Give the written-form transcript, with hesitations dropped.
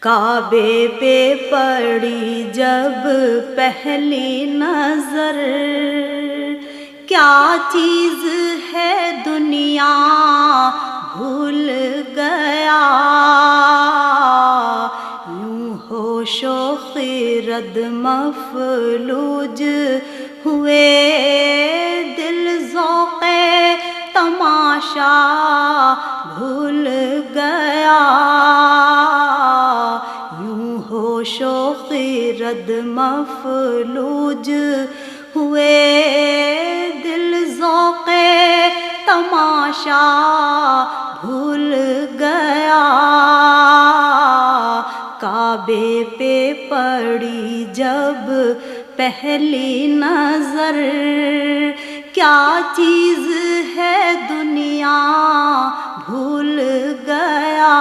کعبے پہ پڑی جب پہلی نظر، کیا چیز ہے دنیا بھول گیا، یوں ہوش و خرد مفلوج ہوئے، دل ذوق تماشا بھول گیا، یوں ہوش و خرد مفلوج ہوئے، دل ذوق تماشا بھول گیا، کعبے پہ پڑی جب پہلی نظر، کیا چیز ہے دنیا بھول گیا۔